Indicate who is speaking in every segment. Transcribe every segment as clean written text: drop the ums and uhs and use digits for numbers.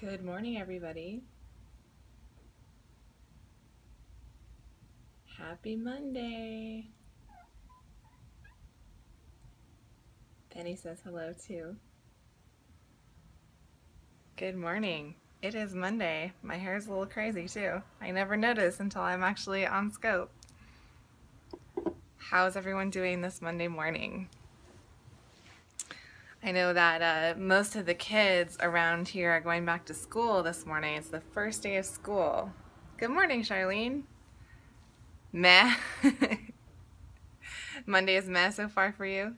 Speaker 1: Good morning, everybody. Happy Monday. Penny says hello too. Good morning. It is Monday. My hair is a little crazy too. I never notice until I'm actually on scope. How's everyone doing this Monday morning? I know that most of the kids around here are going back to school this morning. It's the first day of school. Good morning, Charlene. Meh. Monday is meh so far for you?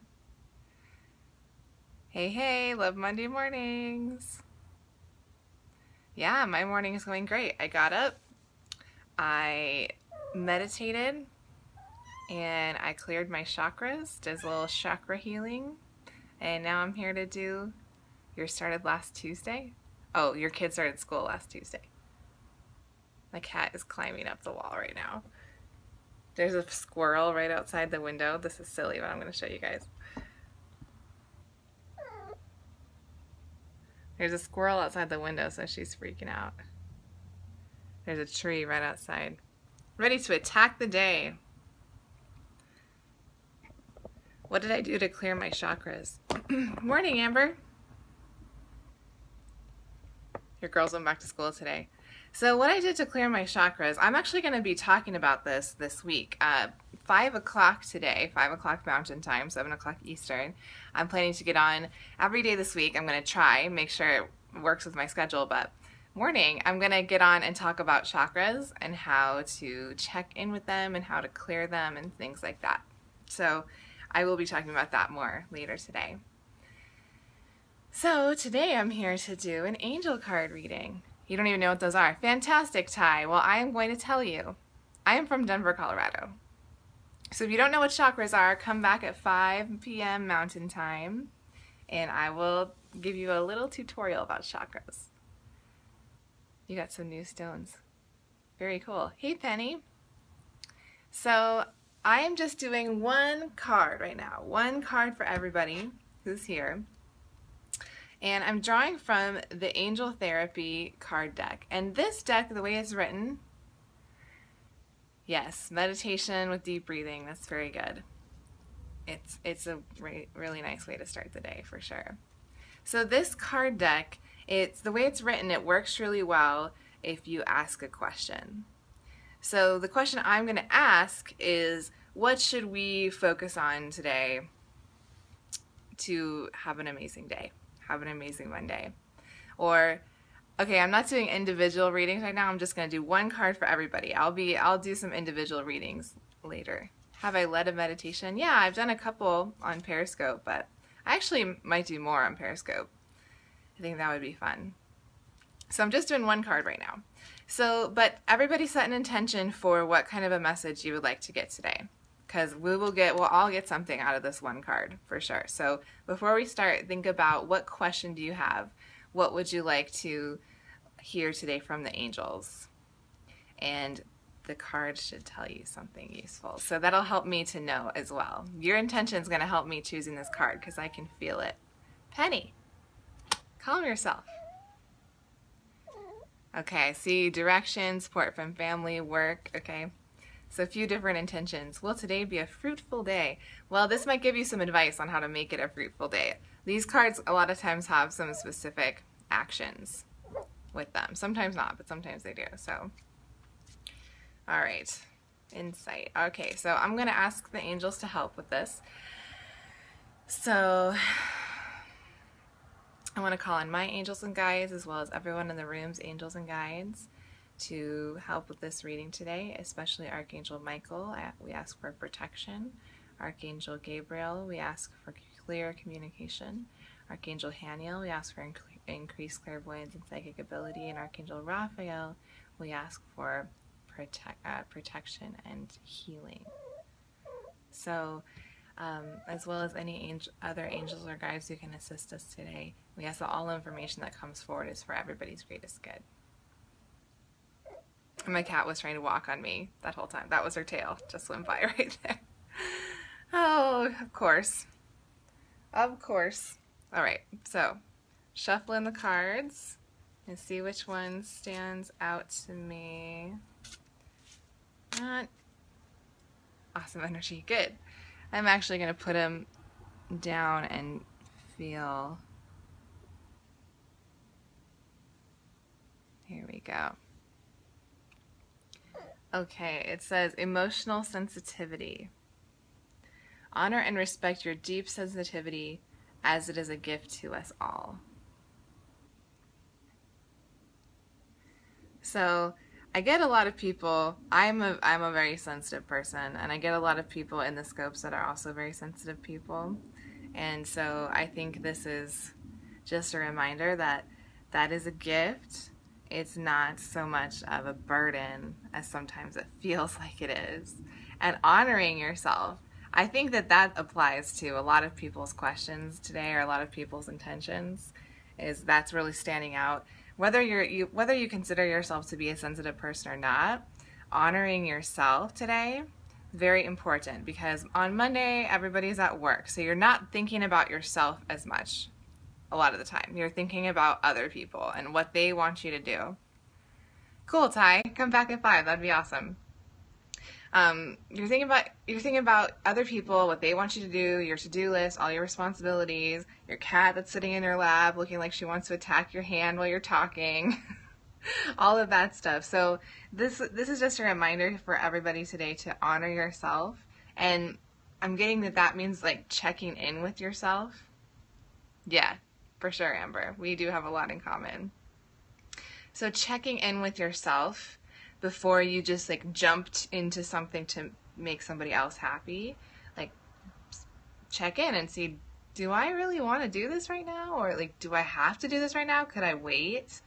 Speaker 1: Hey, love Monday mornings. Yeah, my morning is going great. I got up, I meditated, and I cleared my chakras, did a little chakra healing, and now I'm here to do yours started last Tuesday? Oh, your kid started school last Tuesday. My cat is climbing up the wall right now. There's a squirrel right outside the window. This is silly, but I'm going to show you guys. There's a squirrel outside the window, so she's freaking out. There's a tree right outside. Ready to attack the day. What did I do to clear my chakras? Morning, Amber. Your girls went back to school today. So what I did to clear my chakras, I'm actually going to be talking about this week. 5 o'clock today, 5 o'clock Mountain Time, 7 o'clock Eastern. I'm planning to get on every day this week. I'm going to try, make sure it works with my schedule, but morning, I'm going to get on and talk about chakras and how to check in with them and how to clear them and things like that. So I will be talking about that more later today. So today I'm here to do an angel card reading. You don't even know what those are. Fantastic, Ty. Well, I am going to tell you. I am from Denver, Colorado. So if you don't know what chakras are, come back at 5 p.m. Mountain Time, and I will give you a little tutorial about chakras. You got some new stones. Very cool. Hey, Penny. So I am just doing one card right now. One card for everybody who's here. And I'm drawing from the Angel Therapy card deck. And this deck, the way it's written, yes, meditation with deep breathing, that's very good. It's a really nice way to start the day for sure. So this card deck, the way it's written, it works really well if you ask a question. So the question I'm going to ask is, what should we focus on today to have an amazing day? Have an amazing Monday. Or, okay, I'm not doing individual readings right now. I'm just going to do one card for everybody. I'll do some individual readings later. Have I led a meditation? Yeah, I've done a couple on Periscope, but I actually might do more on Periscope. I think that would be fun. So I'm just doing one card right now. So, but everybody set an intention for what kind of a message you would like to get today, because we'll all get something out of this one card for sure. So before we start, think about, what question do you have? What would you like to hear today from the angels? And the card should tell you something useful. So that'll help me to know as well. Your intention is going to help me choosing this card because I can feel it. Penny, calm yourself. Okay, see, direction, support from family, work, okay. So a few different intentions. Will today be a fruitful day? Well, this might give you some advice on how to make it a fruitful day. These cards a lot of times have some specific actions with them. Sometimes not, but sometimes they do. So, all right, insight. Okay, so I'm going to ask the angels to help with this. So I want to call on my angels and guides, as well as everyone in the room's angels and guides, to help with this reading today, especially Archangel Michael. We ask for protection. Archangel Gabriel, we ask for clear communication. Archangel Haniel, we ask for increased clairvoyance and psychic ability. And Archangel Raphael, we ask for protection and healing. So, as well as any other angels or guides who can assist us today, we ask that all information that comes forward is for everybody's greatest good. My cat was trying to walk on me that whole time. That was her tail. Just went by right there. Oh, of course. Of course. All right, so shuffling the cards and see which one stands out to me. Awesome energy. Good. I'm actually going to put them down and feel. Here we go. Okay, it says emotional sensitivity. Honor and respect your deep sensitivity as it is a gift to us all. So I get a lot of people, I'm a very sensitive person, and I get a lot of people in the scopes that are also very sensitive people. And so I think this is just a reminder that that is a gift. It's not so much of a burden as sometimes it feels like it is. And honoring yourself, I think that that applies to a lot of people's questions today, or a lot of people's intentions, is that's really standing out. Whether you consider yourself to be a sensitive person or not, honoring yourself today is very important, because on Monday everybody's at work, so you're not thinking about yourself as much a lot of the time. You're thinking about other people and what they want you to do. Cool, Ty. Come back at 5. That'd be awesome. You're thinking about other people, what they want you to do, your to-do list, all your responsibilities, your cat that's sitting in your lap looking like she wants to attack your hand while you're talking, all of that stuff. So this is just a reminder for everybody today to honor yourself, and I'm getting that means like checking in with yourself. Yeah, for sure, Amber. We do have a lot in common. So checking in with yourself before you just like jumped into something to make somebody else happy. Like, check in and see, do I really want to do this right now? Or like, do I have to do this right now? Could I wait?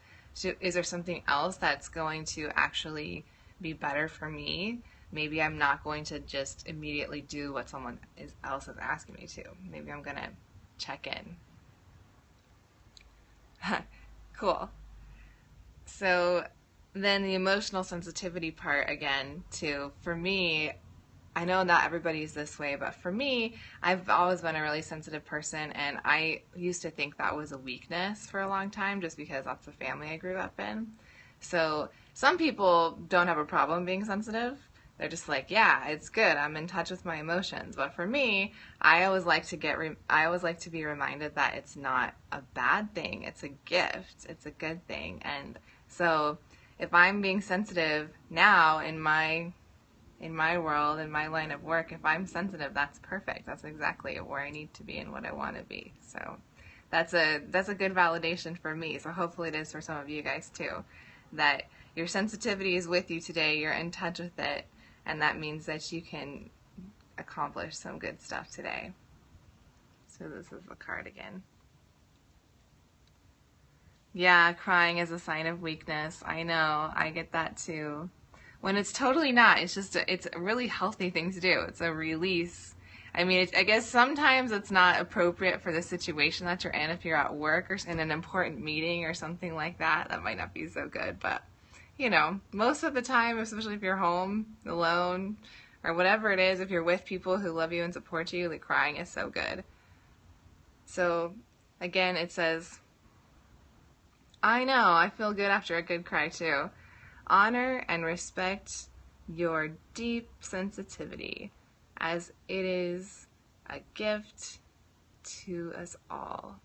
Speaker 1: Is there something else that's going to actually be better for me? Maybe I'm not going to just immediately do what someone else is asking me to. Maybe I'm going to check in. Cool. So then the emotional sensitivity part again, too, for me, I know not everybody's this way, but for me, I've always been a really sensitive person, and I used to think that was a weakness for a long time just because that's the family I grew up in. So some people don't have a problem being sensitive. They're just like, yeah, it's good. I'm in touch with my emotions. But for me, I always like to be reminded that it's not a bad thing. It's a gift. It's a good thing. And so if I'm being sensitive now in my world, in my line of work, if I'm sensitive, that's perfect. That's exactly where I need to be and what I want to be. So that's a good validation for me. So hopefully it is for some of you guys too, that your sensitivity is with you today. You're in touch with it. And that means that you can accomplish some good stuff today. So this is the card again. Yeah, crying is a sign of weakness. I know, I get that too. When it's totally not, it's a really healthy thing to do. It's a release. I mean, I guess sometimes it's not appropriate for the situation that you're in. If you're at work or in an important meeting or something like that, that might not be so good. But, you know, most of the time, especially if you're home, alone, or whatever it is, if you're with people who love you and support you, like, crying is so good. So, again, it says, I know, I feel good after a good cry too. Honor and respect your deep sensitivity, as it is a gift to us all.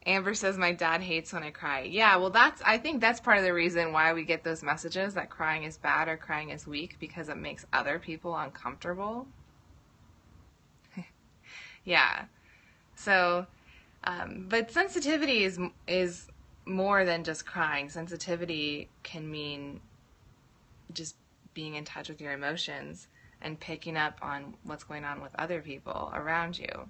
Speaker 1: Amber says, my dad hates when I cry. Yeah, well, I think that's part of the reason why we get those messages that crying is bad or crying is weak, because it makes other people uncomfortable. Yeah. So, but sensitivity is more than just crying. Sensitivity can mean just being in touch with your emotions and picking up on what's going on with other people around you.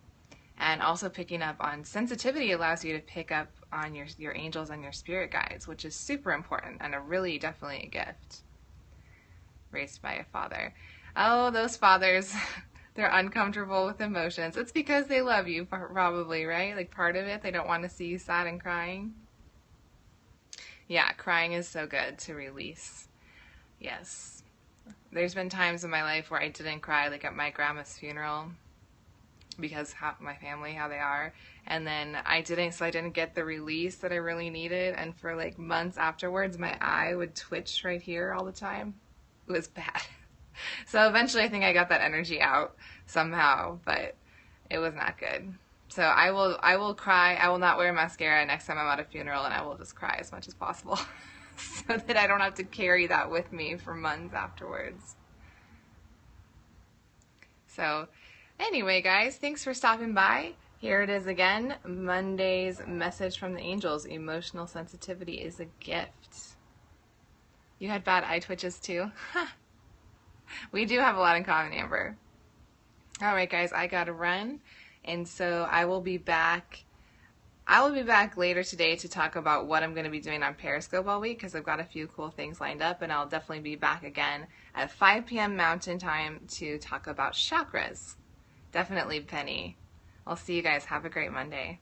Speaker 1: And also picking up on sensitivity allows you to pick up on your angels and your spirit guides, which is super important and definitely a gift. Raised by a father. Oh, those fathers, they're uncomfortable with emotions. It's because they love you, probably, right? Like, part of it, they don't want to see you sad and crying. Yeah, crying is so good to release. Yes. There's been times in my life where I didn't cry, like at my grandma's funeral, because my family, how they are, and then I didn't, so I didn't get the release that I really needed, and for like months afterwards my eye would twitch right here all the time. It was bad. So eventually I think I got that energy out somehow, but it was not good. So I will cry. I will not wear mascara next time I'm at a funeral, and I will just cry as much as possible so that I don't have to carry that with me for months afterwards. So anyway, guys, thanks for stopping by. Here it is again, Monday's message from the angels. Emotional sensitivity is a gift. You had bad eye twitches too? We do have a lot in common, Amber. All right, guys, I gotta run, and so I will be back. I will be back later today to talk about what I'm going to be doing on Periscope all week, because I've got a few cool things lined up, and I'll definitely be back again at 5 p.m. Mountain Time to talk about chakras. Definitely, Penny. I'll see you guys. Have a great Monday.